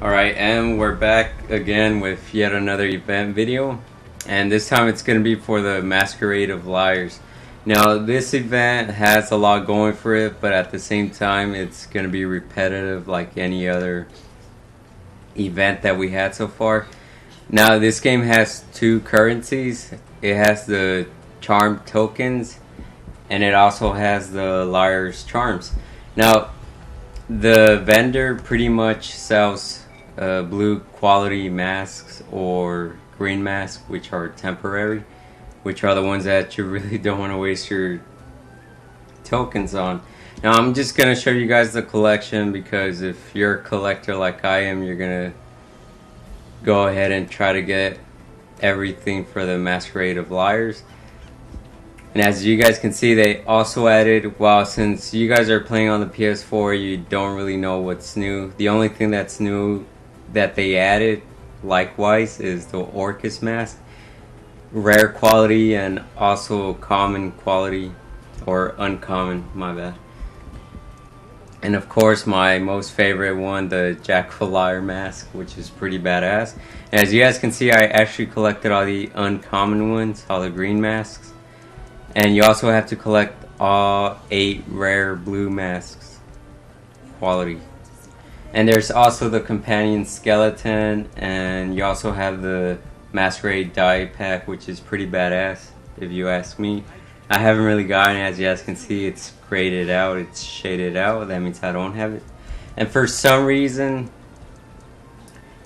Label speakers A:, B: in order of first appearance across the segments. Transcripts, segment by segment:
A: Alright, and we're back again with yet another event video, and this time it's going to be for the Masquerade of Liars. Now this event has a lot going for it, but at the same time it's going to be repetitive like any other event that we had so far. Now this game has two currencies. It has the charm tokens and it also has the Liar's charms. Now the vendor pretty much sells blue quality masks or green masks, which are temporary, which are the ones that you really don't want to waste your tokens on. Now I'm just gonna show you guys the collection because if you're a collector like I am, you're gonna go ahead and try to get everything for the Masquerade of Liars. And as you guys can see, they also added, well, since you guys are playing on the PS4, you don't really know what's new. The only thing that's new that they added likewise is the Orcus mask, rare quality and also common quality, or uncommon, my bad. And of course my most favorite one, the Jack of Liar mask, which is pretty badass. And as you guys can see, I actually collected all the uncommon ones, all the green masks. And you also have to collect all 8 rare blue masks quality. And there's also the companion skeleton, and you also have the Masquerade die pack, which is pretty badass if you ask me. I haven't really gotten it. As you guys can see, it's graded out, it's shaded out. That means I don't have it. And for some reason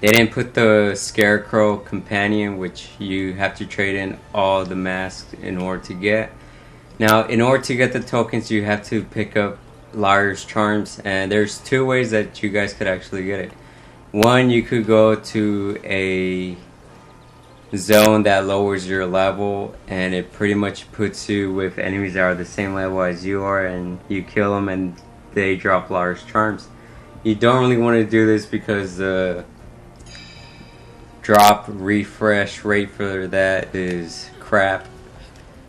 A: they didn't put the Scarecrow companion, which you have to trade in all the masks in order to get. Now in order to get the tokens, you have to pick up Liar's charms, and there's 2 ways that you guys could actually get it. One, you could go to a zone that lowers your level, and it pretty much puts you with enemies that are the same level as you are, and you kill them and they drop Liar's charms. You don't really want to do this because the drop refresh rate for that is crap,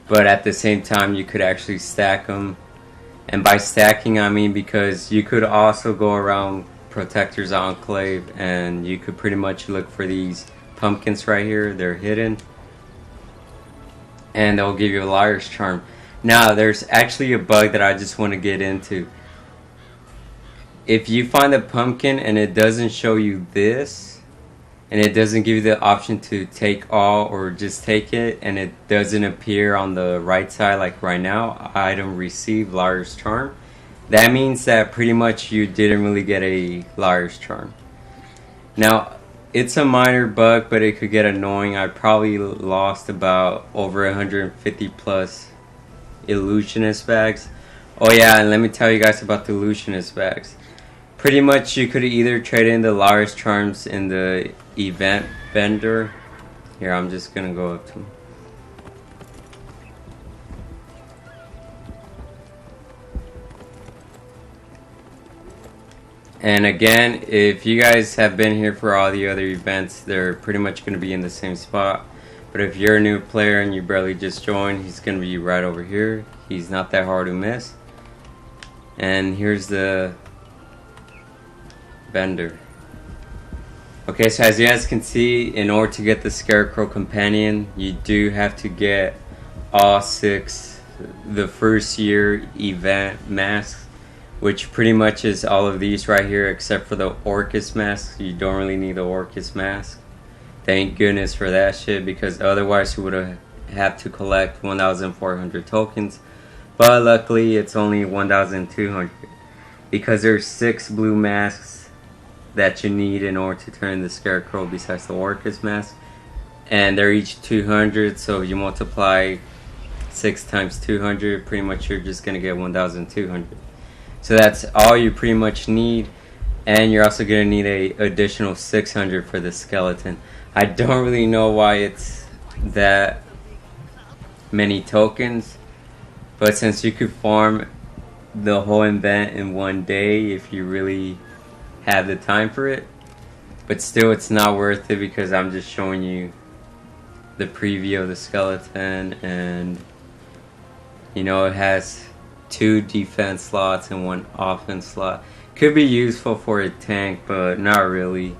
A: but at the same time you could actually stack them. And by stacking I mean because you could also go around Protector's Enclave and you could pretty much look for these pumpkins right here. They're hidden and they'll give you a Liar's charm. Now there's actually a bug that I just want to get into. If you find a pumpkin and it doesn't show you this, and it doesn't give you the option to take all or just take it, and it doesn't appear on the right side like right now, item received Liar's charm, that means that pretty much you didn't really get a Liar's charm. Now it's a minor bug, but it could get annoying. I probably lost about over 150 plus illusionist bags. Oh yeah, and let me tell you guys about the illusionist bags. Pretty much you could either trade in the Liar's charms in the event vendor. Here, I'm just gonna go up to him. And again, if you guys have been here for all the other events, they're pretty much gonna be in the same spot. But if you're a new player and you barely just joined, he's gonna be right over here. He's not that hard to miss. And here's the vendor. Okay, so as you guys can see, in order to get the Scarecrow companion, you do have to get all 6 the first year event masks, which pretty much is all of these right here except for the Orcus mask. You don't really need the Orcus mask. Thank goodness for that shit, because otherwise you would have to collect 1,400 tokens. But luckily it's only 1,200 because there's 6 blue masks that you need in order to turn the Scarecrow besides the Orcus mask, and they're each 200, so you multiply 6 times 200, pretty much you're just gonna get 1,200. So that's all you pretty much need, and you're also gonna need a additional 600 for the skeleton. I don't really know why it's that many tokens, but since you could farm the whole event in one day if you really have the time for it, but still it's not worth it because I'm just showing you the preview of the skeleton, and you know it has 2 defense slots and 1 offense slot. Could be useful for a tank, but not really.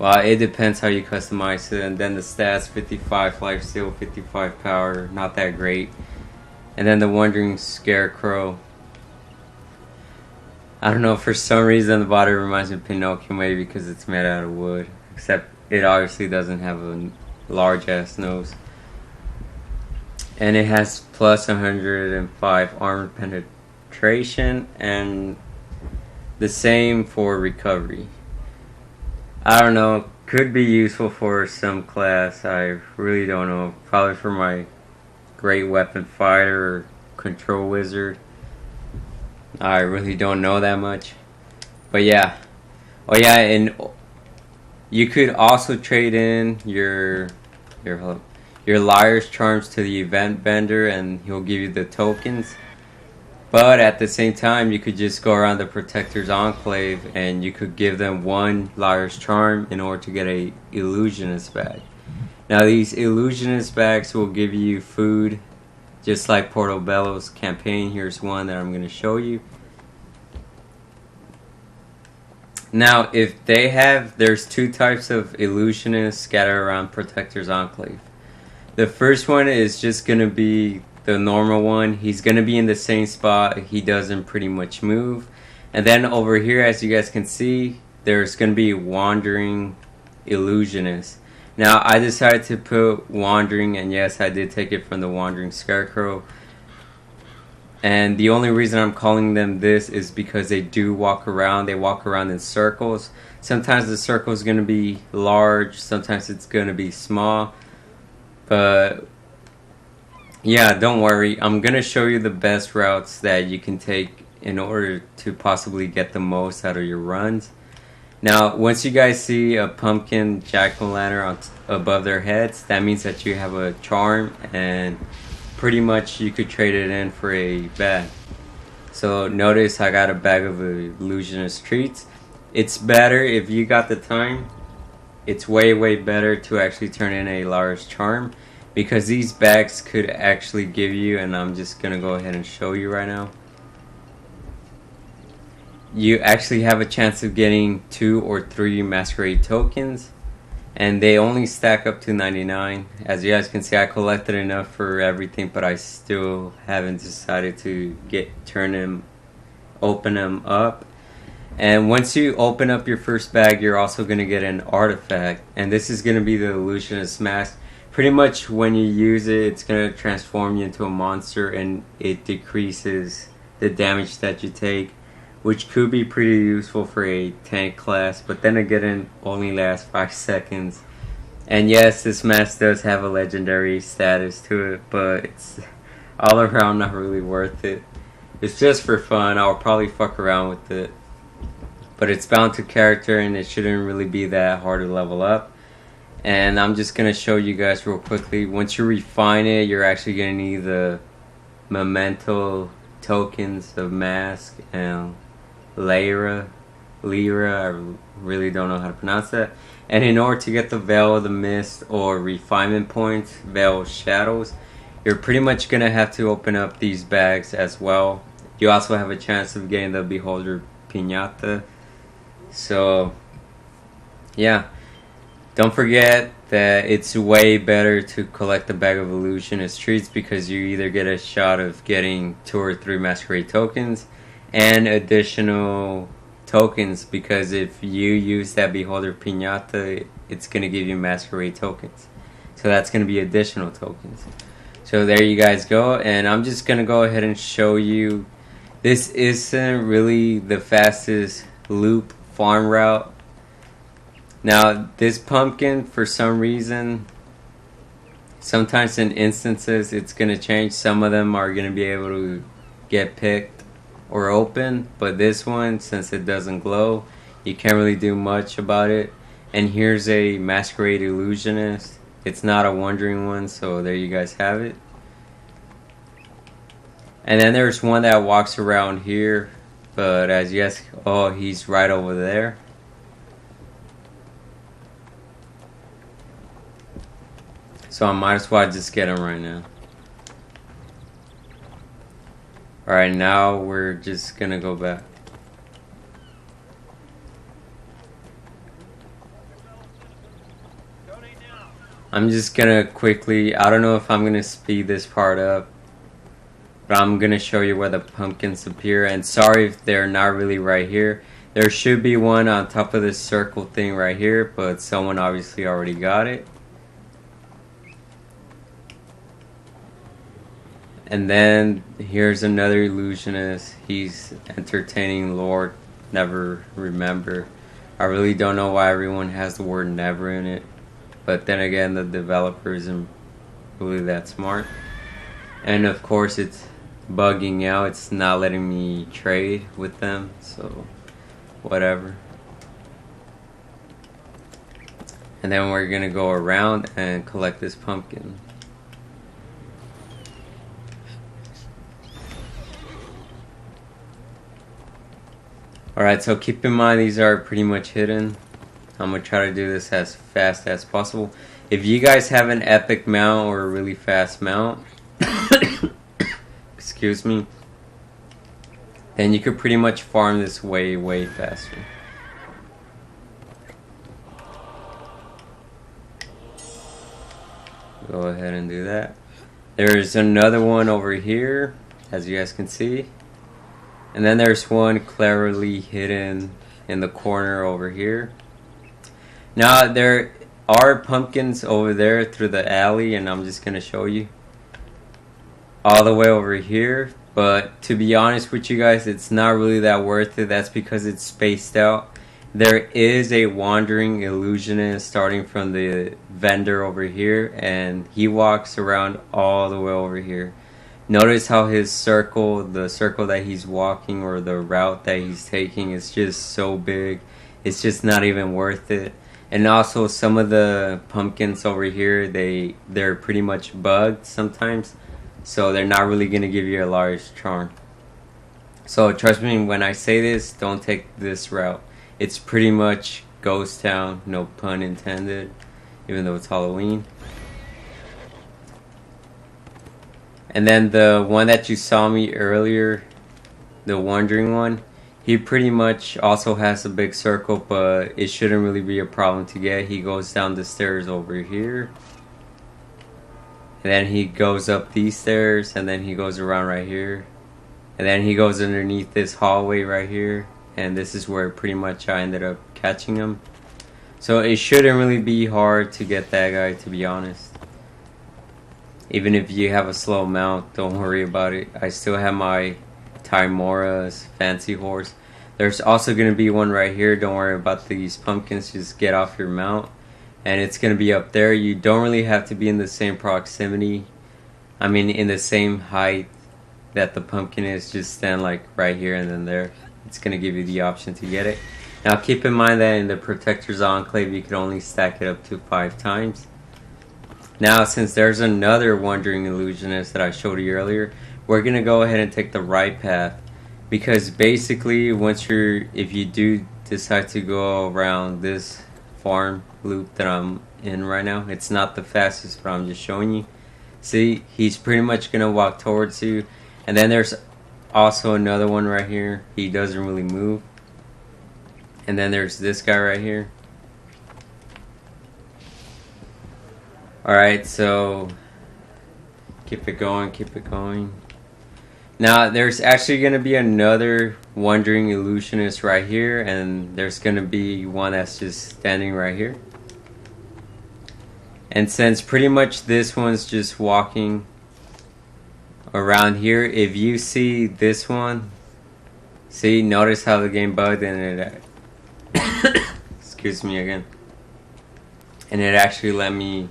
A: Well, it depends how you customize it. And then the stats: 55 lifesteal, 55 power, not that great. And then the Wandering Scarecrow. I don't know, for some reason the body reminds me of Pinocchio, maybe because it's made out of wood. Except it obviously doesn't have a large ass nose. And it has plus 105 armor penetration and the same for recovery. I don't know, could be useful for some class, I really don't know. Probably for my great weapon fighter or control wizard. I really don't know that much. But yeah. Oh yeah, and you could also trade in your liar's charms to the event vendor and he'll give you the tokens. But at the same time, you could just go around the Protector's Enclave and you could give them one liar's charm in order to get a illusionist bag. Now these illusionist bags will give you food, just like Portobello's campaign. Here's one that I'm going to show you. Now, if they have, there's two types of illusionists scattered around Protector's Enclave. The first one is just going to be the normal one. He's going to be in the same spot. He doesn't pretty much move. And then over here, as you guys can see, there's going to be Wandering Illusionist. Now, I decided to put Wandering, and yes, I did take it from the Wandering Scarecrow. And the only reason I'm calling them this is because they do walk around. They walk around in circles. Sometimes the circle is going to be large. Sometimes it's going to be small. But yeah, don't worry. I'm going to show you the best routes that you can take in order to possibly get the most out of your runs. Now, once you guys see a pumpkin jack-o'-lantern above their heads, that means that you have a charm, and pretty much you could trade it in for a bag. So notice I got a bag of illusionist treats. It's better if you got the time. It's way better to actually turn in a large charm, because these bags could actually give you, and I'm just gonna go ahead and show you right now, you actually have a chance of getting 2 or 3 Masquerade tokens, and they only stack up to 99. As you guys can see, I collected enough for everything, but I still haven't decided to open them up. And once you open up your first bag, you're also going to get an artifact, and this is going to be the Illusionist Mask. Pretty much when you use it, it's going to transform you into a monster, and it decreases the damage that you take, which could be pretty useful for a tank class, but then again it only lasts 5 seconds. And yes, this mask does have a legendary status to it, but it's all around not really worth it. It's just for fun. I'll probably fuck around with it, but it's bound to character and it shouldn't really be that hard to level up. And I'm just going to show you guys real quickly. Once you refine it, you're actually going to need the memento tokens of mask and Lyra, I really don't know how to pronounce that. And in order to get the Veil of the Mist or refinement points, Veil of Shadows, you're pretty much going to have to open up these bags as well. You also have a chance of getting the Beholder Piñata. So, yeah. Don't forget that it's way better to collect a bag of illusionist treats, because you either get a shot of getting 2 or 3 Masquerade tokens and additional tokens, because if you use that Beholder Piñata, it's going to give you Masquerade tokens. So that's going to be additional tokens. So there you guys go, and I'm just going to go ahead and show you. This isn't really the fastest loop farm route. Now, this pumpkin, for some reason, sometimes in instances, it's going to change. Some of them are going to be able to get picked or open, but this one, since it doesn't glow, you can't really do much about it. And here's a Masquerade Illusionist. It's not a Wandering one, so there you guys have it. And then there's one that walks around here, but as you guys, oh, he's right over there. So I might as well just get him right now. Alright, now we're just gonna go back. I'm just gonna quickly, I don't know if I'm gonna speed this part up, but I'm gonna show you where the pumpkins appear. And sorry if they're not really right here. There should be one on top of this circle thing right here, but someone obviously already got it. And then here's another illusionist. He's entertaining Lord Never Remember. I really don't know why everyone has the word never in it. But then again, the developer isn't really that smart. And of course, it's bugging out. It's not letting me trade with them. So, whatever. And then we're going to go around and collect this pumpkin. Alright, so keep in mind these are pretty much hidden. I'm going to try to do this as fast as possible. If you guys have an epic mount or a really fast mount, excuse me, then you could pretty much farm this way faster. Go ahead and do that. There's another one over here, as you guys can see. And then there's one cleverly hidden in the corner over here. Now there are pumpkins over there through the alley, and I'm just going to show you. All the way over here. But to be honest with you guys, it's not really that worth it. That's because it's spaced out. There is a wandering illusionist starting from the vendor over here, and he walks around all the way over here. Notice how his circle, the circle that he's walking or the route that he's taking is just so big. It's just not even worth it. And also some of the pumpkins over here, they're pretty much bugged sometimes. So they're not really going to give you a large charm. So trust me when I say this, don't take this route. It's pretty much ghost town, no pun intended, even though it's Halloween. And then the one that you saw me earlier, the wandering one, he pretty much also has a big circle, but it shouldn't really be a problem to get. He goes down the stairs over here. And then he goes up these stairs, and then he goes around right here. And then he goes underneath this hallway right here. And this is where pretty much I ended up catching him. So it shouldn't really be hard to get that guy, to be honest. Even if you have a slow mount, don't worry about it. I still have my Timora's fancy horse. There's also going to be one right here. Don't worry about these pumpkins. Just get off your mount. And it's going to be up there. You don't really have to be in the same proximity. I mean, in the same height that the pumpkin is. Just stand like right here and then there. It's going to give you the option to get it. Now keep in mind that in the Protector's Enclave, you can only stack it up to 5 times. Now, since there's another wandering illusionist that I showed you earlier, we're going to go ahead and take the right path. Because basically, if you do decide to go around this farm loop that I'm in right now, it's not the fastest, but I'm just showing you. See, he's pretty much going to walk towards you. And then there's also another one right here. He doesn't really move. And then there's this guy right here. Alright, so keep it going, keep it going. Now, there's actually going to be another wandering illusionist right here, and there's going to be one that's just standing right here. And since pretty much this one's just walking around here, if you see this one, see, notice how the game bugged and it excuse me again. And it actually let me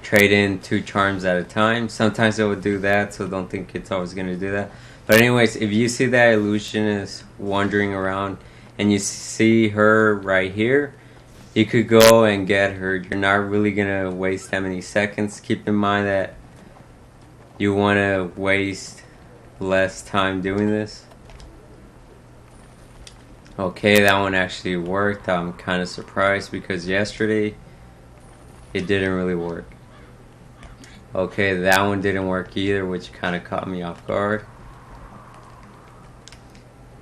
A: trade in 2 charms at a time. Sometimes it would do that, so don't think it's always going to do that. But anyways, if you see that illusionist wandering around and you see her right here, you could go and get her. You're not really going to waste that many seconds. Keep in mind that you want to waste less time doing this. Okay, that one actually worked. I'm kind of surprised because yesterday it didn't really work. Okay, that one didn't work either, which kind of caught me off guard.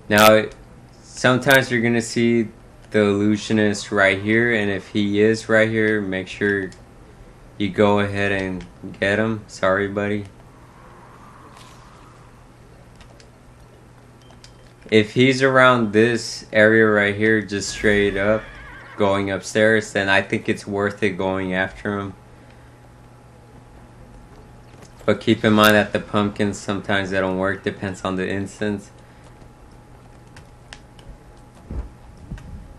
A: Now, sometimes you're going to see the illusionist right here, and if he is right here, make sure you go ahead and get him. Sorry, buddy. If he's around this area right here, just straight up, going upstairs, then I think it's worth it going after him. But keep in mind that the pumpkins, sometimes they don't work, depends on the instance.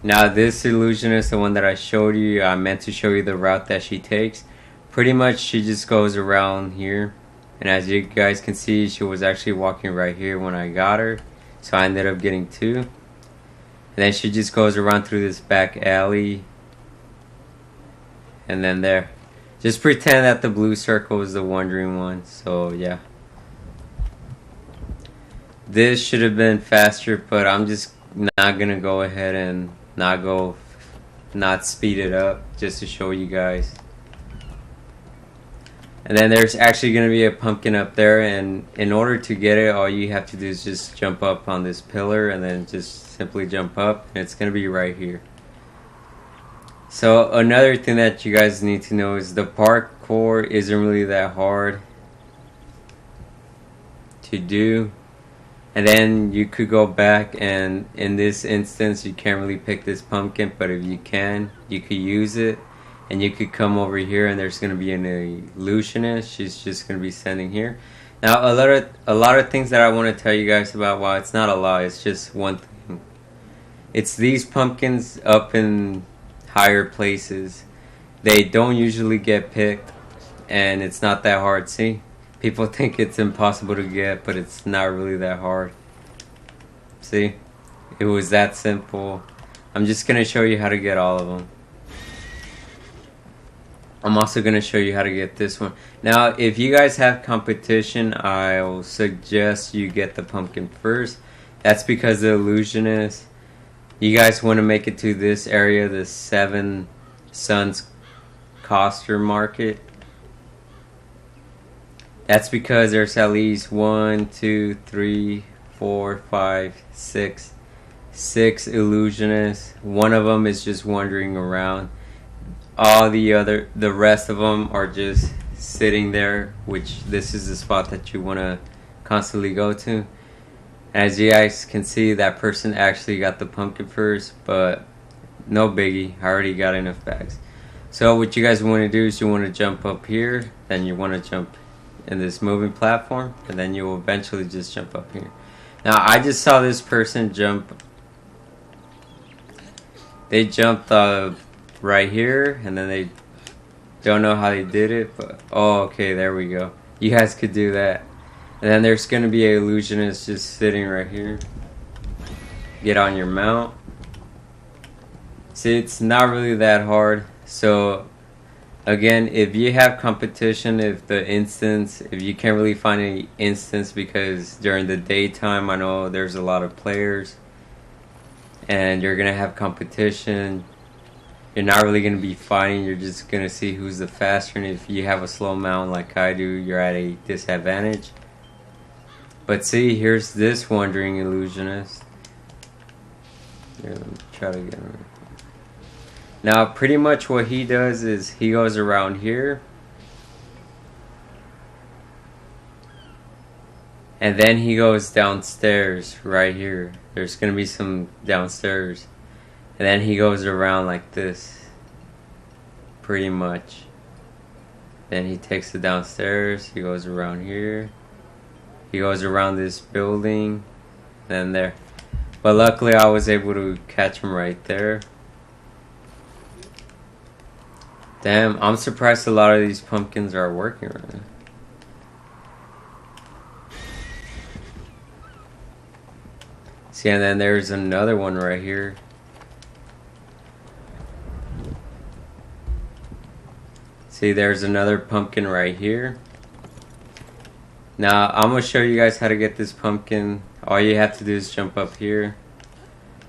A: Now this illusionist, the one that I showed you, I meant to show you the route that she takes. Pretty much she just goes around here. And as you guys can see, she was actually walking right here when I got her. So I ended up getting 2. And then she just goes around through this back alley. And then there. Just pretend that the blue circle is the wandering one. So yeah. This should have been faster, but I'm just not gonna go ahead and not speed it up just to show you guys. And then there's actually going to be a pumpkin up there, and in order to get it, all you have to do is just jump up on this pillar and then just simply jump up, and it's going to be right here. So another thing that you guys need to know is the parkour isn't really that hard to do. And then you could go back, and in this instance you can't really pick this pumpkin, but if you can, you could use it. And you could come over here, and there's going to be an illusionist. She's just going to be standing here. Now a lot of things that I want to tell you guys about. Well, it's not a lot, it's just one thing. It's these pumpkins up in higher places. They don't usually get picked, and it's not that hard. See, people think it's impossible to get, but it's not really that hard. See, it was that simple. I'm just going to show you how to get all of them. I'm also going to show you how to get this one. Now, if you guys have competition, I'll suggest you get the pumpkin first. That's because the illusionist, you guys want to make it to this area, the 7 Suns Coster Market. That's because there's at least 1, 2, 3, 4, 5, 6 illusionists. One of them is just wandering around. All the rest of them are just sitting there, which this is the spot that you want to constantly go to. As you guys can see, that person actually got the pumpkin first, but no biggie, I already got enough bags. So what you guys want to do is you want to jump up here, then you want to jump in this moving platform, and then you will eventually just jump up here. Now I just saw this person jump. They jumped right here, and then they don't know how they did it, but oh, okay, there we go. You guys could do that. And then there's gonna be an illusionist just sitting right here. Get on your mount. See, it's not really that hard. So again, if you have competition, if you can't really find any instance, because during the daytime I know there's a lot of players and you're gonna have competition, you're not really going to be fighting, you're just going to see who's the faster, and if you have a slow mount like I do, you're at a disadvantage. But see, here's this wandering illusionist. Here, let me try to get him. Now pretty much what he does is he goes around here, and then he goes downstairs right here. There's going to be some downstairs. And then he goes around like this, pretty much. Then he takes it downstairs, he goes around here, he goes around this building, then there. But luckily I was able to catch him right there. Damn, I'm surprised a lot of these pumpkins are working right now. See, and then there's another one right here. See, there's another pumpkin right here. Now, I'm going to show you guys how to get this pumpkin. All you have to do is jump up here.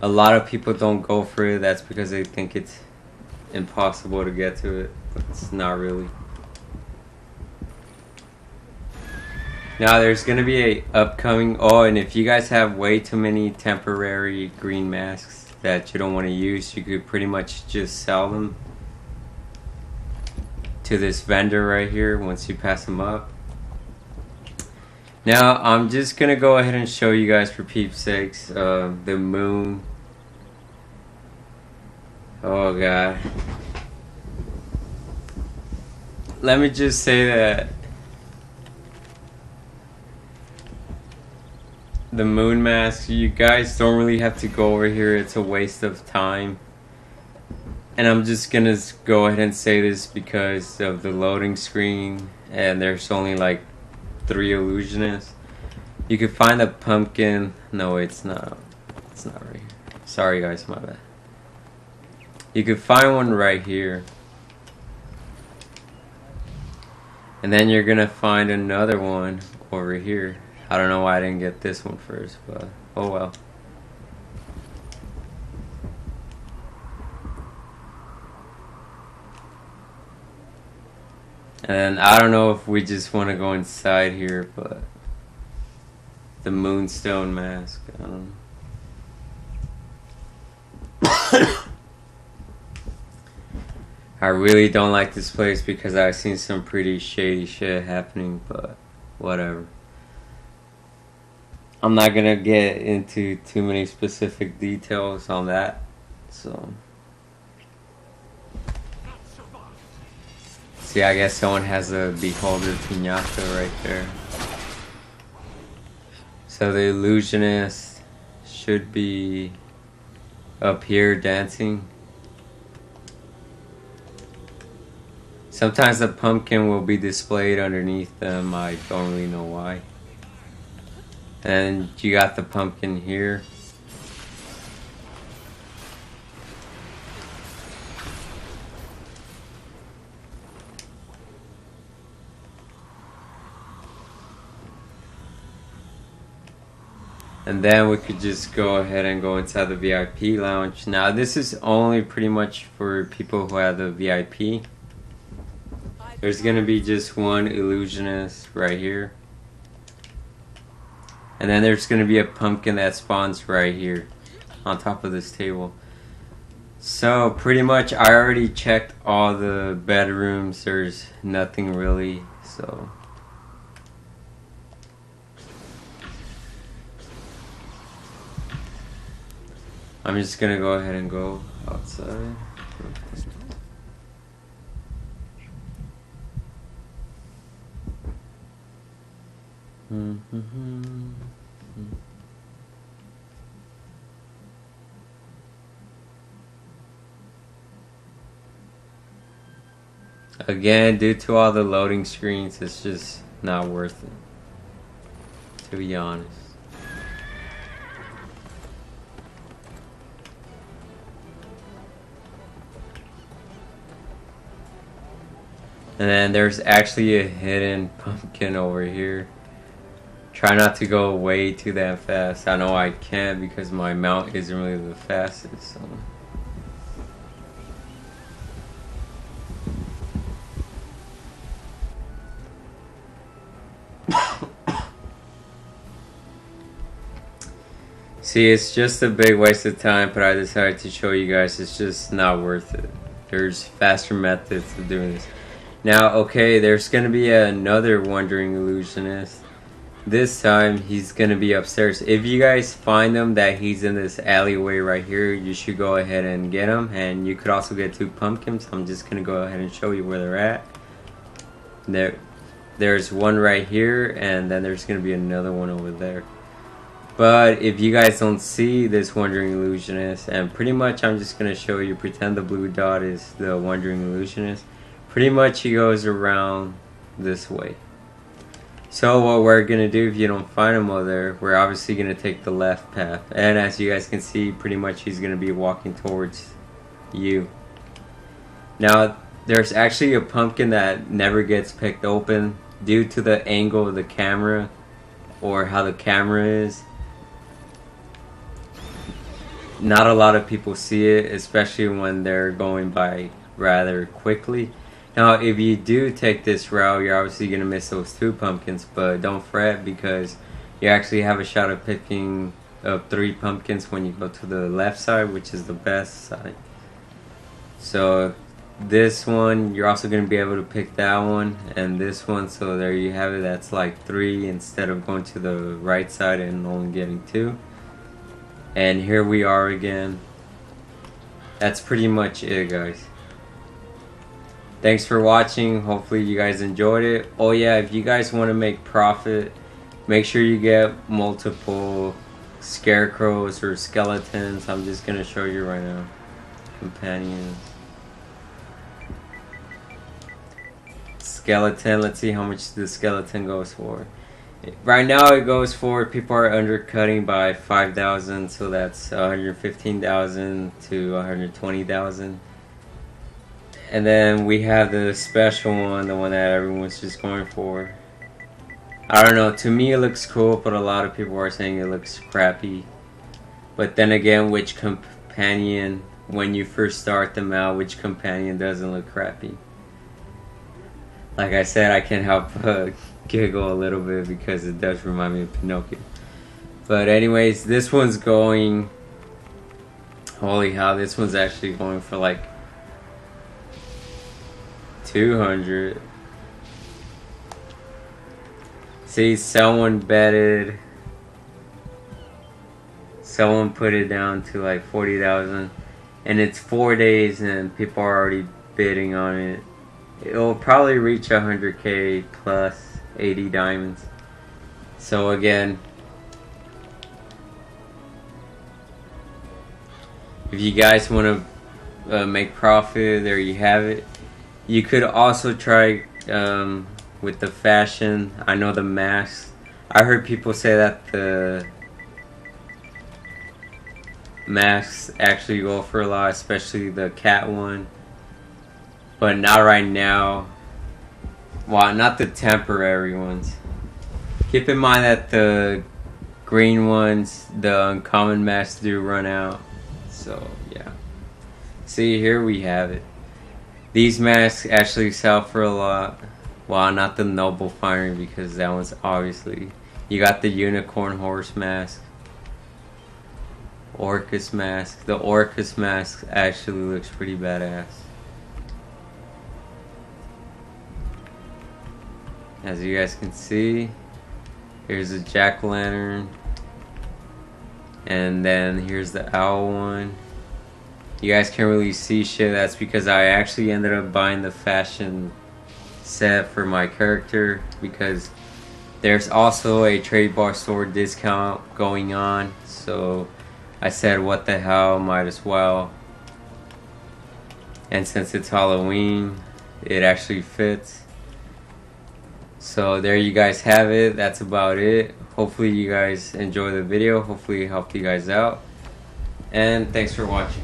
A: A lot of people don't go for it. That's because they think it's impossible to get to it. But it's not really. Now, there's going to be a upcoming... Oh, and if you guys have way too many temporary green masks that you don't want to use, you could pretty much just sell them. to this vendor right here once you pass them up. Now I'm just gonna go ahead and show you guys for peeps sakes the moon. Oh god. Let me just say that the moon mask, you guys don't really have to go over here. It's a waste of time. And I'm just gonna go ahead and say this because of the loading screen and there's only like 3 illusionists. You can find a pumpkin. No, it's not. It's not right here. Sorry guys, my bad. You can find one right here. And then you're gonna find another one over here. I don't know why I didn't get this one first, but oh well. And I don't know if we just want to go inside here, but the moonstone mask, I don't know. I really don't like this place because I've seen some pretty shady shit happening, but whatever. I'm not gonna get into too many specific details on that, so. See, I guess someone has a beholder piñata right there. So the illusionist should be up here dancing. Sometimes the pumpkin will be displayed underneath them. I don't really know why. And you got the pumpkin here. And then we could just go ahead and go inside the VIP lounge. Now this is only pretty much for people who have the VIP. There's gonna be just one illusionist right here. And then there's gonna be a pumpkin that spawns right here on top of this table. So pretty much I already checked all the bedrooms. There's nothing really, so. I'm just gonna go ahead and go outside. Again, due to all the loading screens, it's just not worth it, to be honest. And then there's actually a hidden pumpkin over here. Try not to go way too damn fast. I know I can't because my mount isn't really the fastest. So. See, it's just a big waste of time, but I decided to show you guys it's just not worth it. There's faster methods of doing this. Now, okay, there's going to be another wandering illusionist. This time, he's going to be upstairs. If you guys find him that he's in this alleyway right here, you should go ahead and get him. And you could also get 2 pumpkins. I'm just going to go ahead and show you where they're at. There's one right here, and then there's going to be another one over there. But if you guys don't see this wandering illusionist, and pretty much I'm just going to show you, pretend the blue dot is the wandering illusionist. Pretty much he goes around this way. So what we're going to do if you don't find him over there, we're obviously going to take the left path. And as you guys can see, pretty much he's going to be walking towards you. Now, there's actually a pumpkin that never gets picked open due to the angle of the camera or how the camera is. Not a lot of people see it, especially when they're going by rather quickly. Now, if you do take this route, you're obviously going to miss those 2 pumpkins, but don't fret because you actually have a shot of picking up 3 pumpkins when you go to the left side, which is the best side. So, this one, you're also going to be able to pick that one and this one. So there you have it. That's like 3 instead of going to the right side and only getting 2. And here we are again. That's pretty much it, guys. Thanks for watching. Hopefully you guys enjoyed it. Oh yeah, if you guys want to make profit, make sure you get multiple scarecrows or skeletons. I'm just going to show you right now. Companions. Skeleton. Let's see how much the skeleton goes for. Right now it goes for, people are undercutting by 5,000, so that's 115,000 to 120,000. And then we have the special one, the one that everyone's just going for. I don't know, to me it looks cool, but a lot of people are saying it looks crappy. But then again, which companion, when you first start them out, which companion doesn't look crappy? Like I said, I can't help but giggle a little bit because it does remind me of Pinocchio. But anyways, this one's going, holy hell, this one's actually going for like 200. See, someone betted, someone put it down to like 40,000, and it's 4 days and people are already bidding on it. It'll probably reach 100k plus 80 diamonds. So again, if you guys want to make profit, there you have it. You could also try with the fashion. I know the masks. I heard people say that the masks actually go for a lot, especially the cat one. But not right now. Well, not the temporary ones. Keep in mind that the green ones, the uncommon masks, do run out. So yeah. See, here we have it. These masks actually sell for a lot. Well, not the noble firing, because that one's obviously. You got the unicorn horse mask. Orcus mask. The Orcus mask actually looks pretty badass. As you guys can see, here's a jack-o'-lantern, and then here's the owl one. You guys can't really see shit. That's because I actually ended up buying the fashion set for my character, because there's also a trade bar store discount going on, so I said what the hell, might as well. And since it's Halloween, it actually fits. So there you guys have it. That's about it. Hopefully you guys enjoy the video. Hopefully it helped you guys out. And thanks for watching.